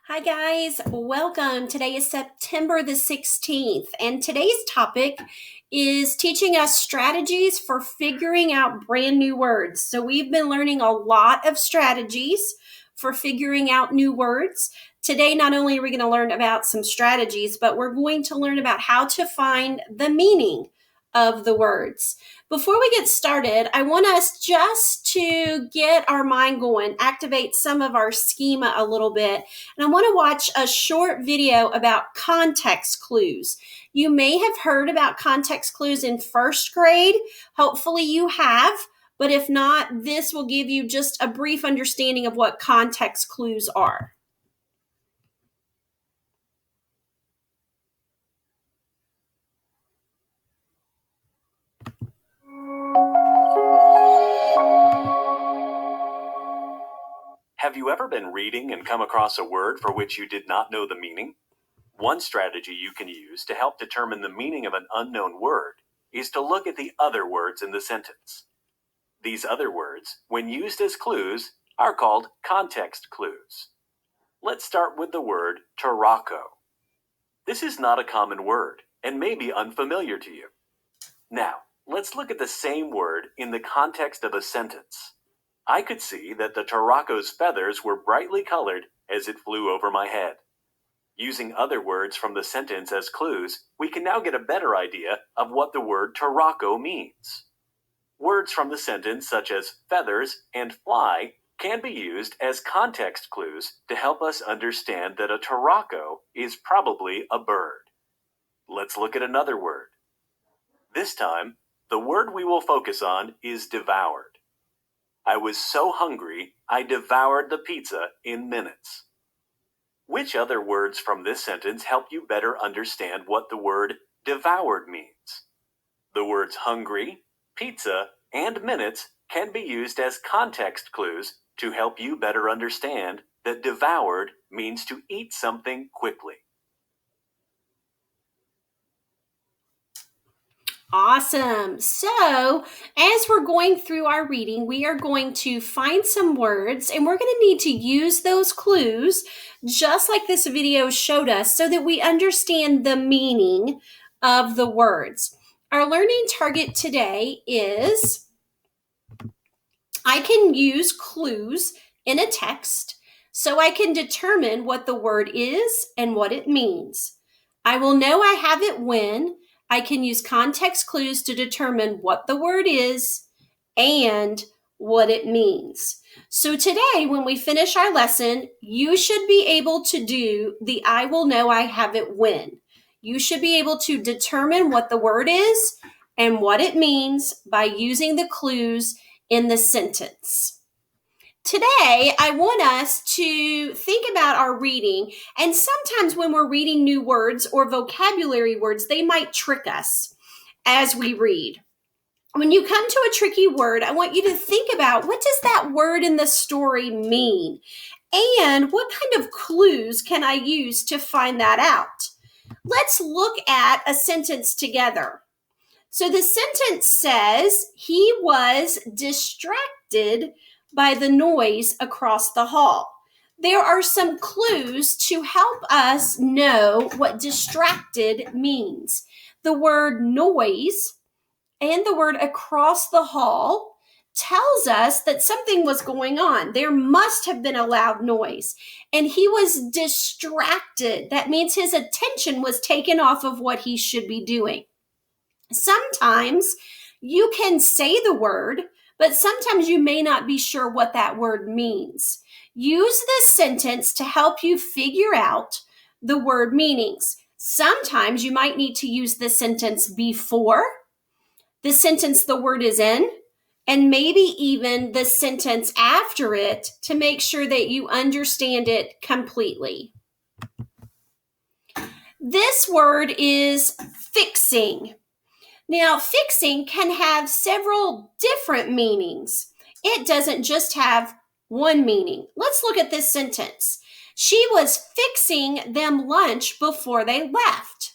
Hi, guys. Welcome. Today is September the 16th, and today's topic is teaching us strategies for figuring out brand new words. So, we've been learning a lot of strategies for figuring out new words. Today, not only are we going to learn about some strategies, but we're going to learn about how to find the meaning of the words. Before we get started, I want us just to get our mind going, activate some of our schema a little bit, and I want to watch a short video about context clues. You may have heard about context clues in first grade. Hopefully you have, but if not, this will give you just a brief understanding of what context clues are. Have you ever been reading and come across a word for which you did not know the meaning? One strategy you can use to help determine the meaning of an unknown word is to look at the other words in the sentence. These other words, when used as clues, are called context clues. Let's start with the word tarocco. This is not a common word and may be unfamiliar to you. Now, let's look at the same word in the context of a sentence. I could see that the tarocco's feathers were brightly colored as it flew over my head. Using other words from the sentence as clues, we can now get a better idea of what the word tarocco means. Words from the sentence such as feathers and fly can be used as context clues to help us understand that a tarocco is probably a bird. Let's look at another word. This time, the word we will focus on is devoured. I was so hungry, I devoured the pizza in minutes. Which other words from this sentence help you better understand what the word devoured means? The words hungry, pizza, and minutes can be used as context clues to help you better understand that devoured means to eat something quickly. Awesome. So, as we're going through our reading, we are going to find some words and we're going to need to use those clues just like this video showed us so that we understand the meaning of the words. Our learning target today is I can use clues in a text so I can determine what the word is and what it means. I will know I have it when I can use context clues to determine what the word is and what it means. So today, when we finish our lesson, you should be able to do the I will know I have it when. You should be able to determine what the word is and what it means by using the clues in the sentence. Today, I want us to think about our reading, and sometimes when we're reading new words or vocabulary words, they might trick us as we read. When you come to a tricky word, I want you to think about what does that word in the story mean? And what kind of clues can I use to find that out? Let's look at a sentence together. So the sentence says, he was distracted by the noise across the hall. There are some clues to help us know what distracted means. The word noise and the word across the hall tells us that something was going on. There must have been a loud noise. And he was distracted. That means his attention was taken off of what he should be doing. Sometimes you can say the word, but sometimes you may not be sure what that word means. Use this sentence to help you figure out the word meanings. Sometimes you might need to use this sentence before the sentence the word is in, and maybe even the sentence after it to make sure that you understand it completely. This word is fixing. Now, fixing can have several different meanings. It doesn't just have one meaning. Let's look at this sentence. She was fixing them lunch before they left.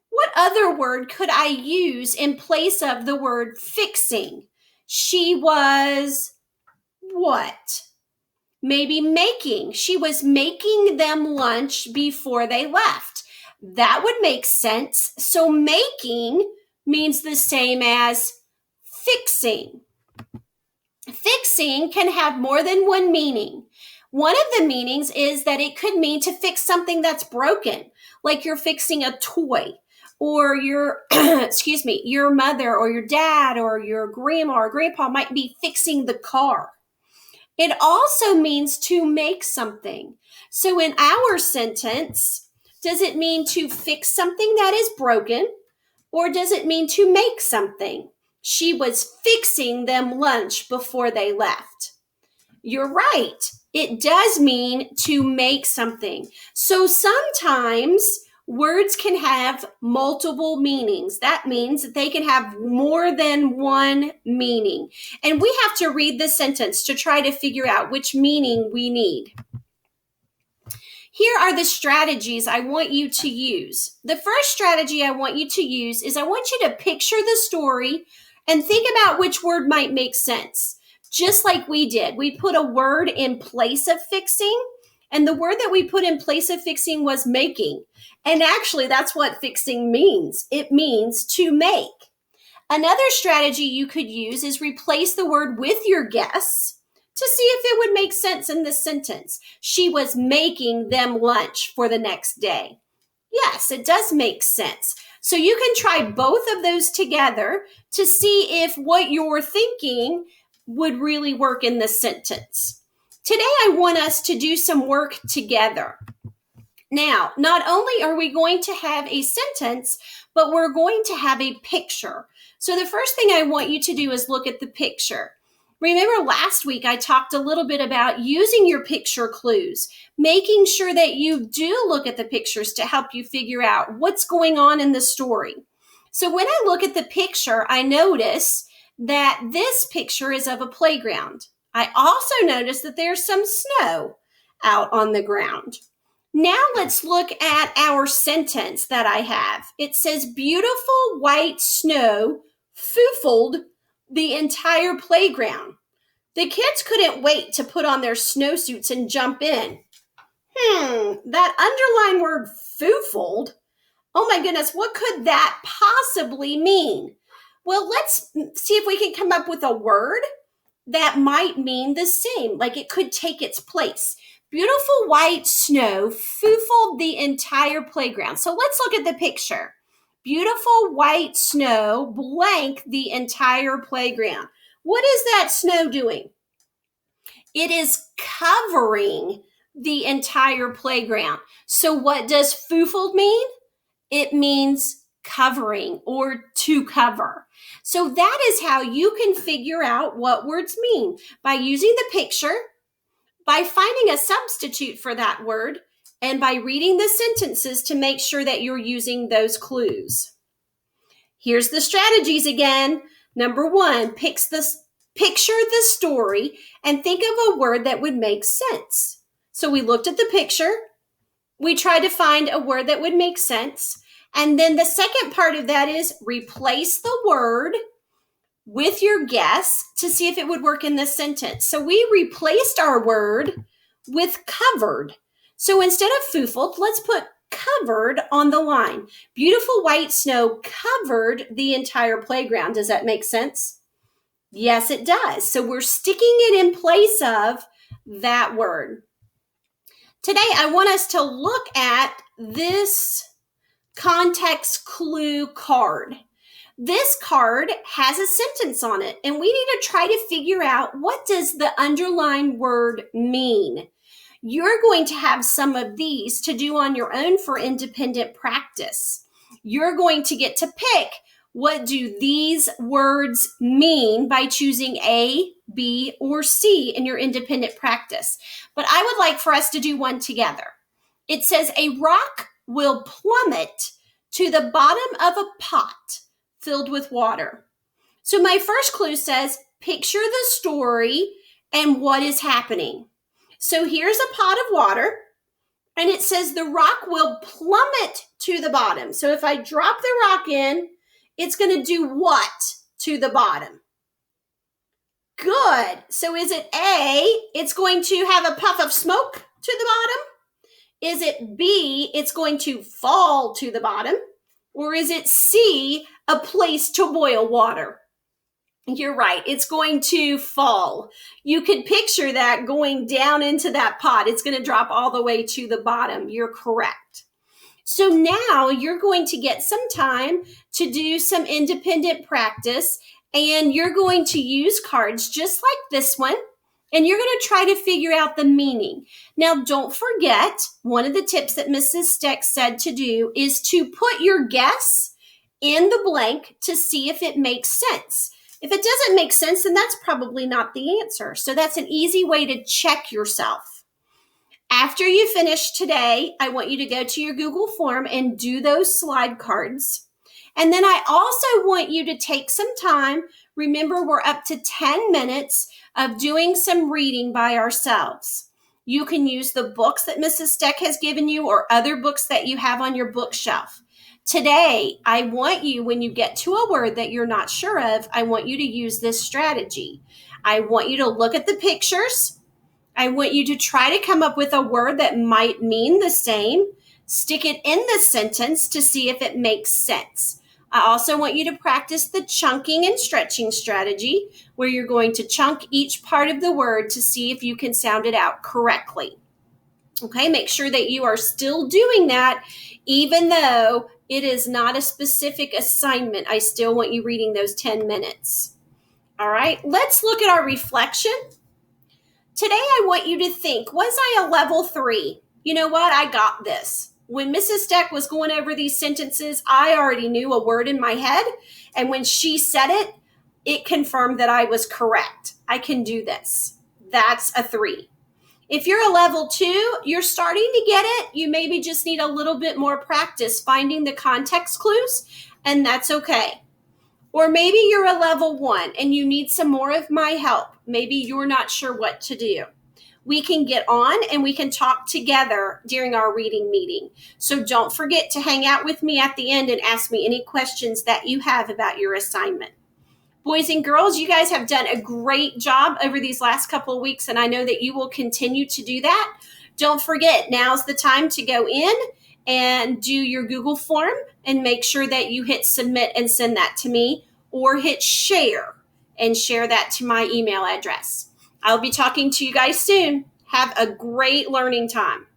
What other word could I use in place of the word fixing? She was what? Maybe making. She was making them lunch before they left. That would make sense. So making means the same as fixing. Fixing can have more than one meaning. One of the meanings is that it could mean to fix something that's broken, like you're fixing a toy, or your excuse me, your mother or your dad or your grandma or grandpa might be fixing the car. It also means to make something. So in our sentence, does it mean to fix something that is broken, or does it mean to make something? She was fixing them lunch before they left. You're right. It does mean to make something. So sometimes words can have multiple meanings. That means that they can have more than one meaning. And we have to read the sentence to try to figure out which meaning we need. Here are the strategies I want you to use. The first strategy I want you to use is I want you to picture the story and think about which word might make sense. Just like we did, we put a word in place of fixing, and the word that we put in place of fixing was making. And actually, that's what fixing means. It means to make. Another strategy you could use is replace the word with your guess to see if it would make sense in this sentence. She was making them lunch for the next day. Yes, it does make sense. So you can try both of those together to see if what you're thinking would really work in this sentence. Today, I want us to do some work together. Now, not only are we going to have a sentence, but we're going to have a picture. So the first thing I want you to do is look at the picture. Remember last week I talked a little bit about using your picture clues, making sure that you do look at the pictures to help you figure out what's going on in the story. So when I look at the picture, I notice that this picture is of a playground. I also notice that there's some snow out on the ground. Now let's look at our sentence that I have. It says, beautiful white snow foofled the entire playground. The kids couldn't wait to put on their snowsuits and jump in. That underlined word foofled, oh my goodness, what could that possibly mean? Well, let's see if we can come up with a word that might mean the same, like it could take its place. Beautiful white snow foofled the entire playground. So let's look at the picture. Beautiful white snow blank the entire playground. What is that snow doing? It is covering the entire playground. So what does foofled mean? It means covering or to cover. So that is how you can figure out what words mean, by using the picture, by finding a substitute for that word, and by reading the sentences to make sure that you're using those clues. Here's the strategies again. Number one, picture the story and think of a word that would make sense. So we looked at the picture. We tried to find a word that would make sense. And then the second part of that is replace the word with your guess to see if it would work in this sentence. So we replaced our word with covered. So instead of foofled, let's put covered on the line. Beautiful white snow covered the entire playground. Does that make sense? Yes, it does. So we're sticking it in place of that word. Today, I want us to look at this context clue card. This card has a sentence on it, and we need to try to figure out, what does the underlined word mean? You're going to have some of these to do on your own for independent practice. You're going to get to pick, what do these words mean, by choosing A, B, or C in your independent practice. But I would like for us to do one together. It says, a rock will plummet to the bottom of a pot filled with water. So my first clue says, picture the story and what is happening. So here's a pot of water, and it says the rock will plummet to the bottom. So if I drop the rock in, it's going to do what to the bottom? Good. So is it A, it's going to have a puff of smoke to the bottom? Is it B, it's going to fall to the bottom? Or is it C, a place to boil water? You're right. It's going to fall. You could picture that going down into that pot. It's going to drop all the way to the bottom. You're correct. So now you're going to get some time to do some independent practice, and you're going to use cards just like this one, and you're going to try to figure out the meaning. Now, don't forget, one of the tips that Mrs. Steck said to do is to put your guess in the blank to see if it makes sense. If it doesn't make sense, then that's probably not the answer. So that's an easy way to check yourself. After you finish today, I want you to go to your Google form and do those slide cards. And then I also want you to take some time. Remember, we're up to 10 minutes of doing some reading by ourselves. You can use the books that Mrs. Steck has given you or other books that you have on your bookshelf. Today, I want you, when you get to a word that you're not sure of, I want you to use this strategy. I want you to look at the pictures. I want you to try to come up with a word that might mean the same. Stick it in the sentence to see if it makes sense. I also want you to practice the chunking and stretching strategy, where you're going to chunk each part of the word to see if you can sound it out correctly. Okay, make sure that you are still doing that, even though it is not a specific assignment. I still want you reading those 10 minutes. All right, let's look at our reflection. Today, I want you to think, was I a level 3? You know what? I got this. When Mrs. Steck was going over these sentences, I already knew a word in my head. And when she said it, it confirmed that I was correct. I can do this. That's a 3. If you're a level 2, you're starting to get it. You maybe just need a little bit more practice finding the context clues, and that's okay. Or maybe you're a level 1 and you need some more of my help. Maybe you're not sure what to do. We can get on and we can talk together during our reading meeting. So don't forget to hang out with me at the end and ask me any questions that you have about your assignment. Boys and girls, you guys have done a great job over these last couple of weeks, and I know that you will continue to do that. Don't forget, now's the time to go in and do your Google form and make sure that you hit submit and send that to me, or hit share and share that to my email address. I'll be talking to you guys soon. Have a great learning time.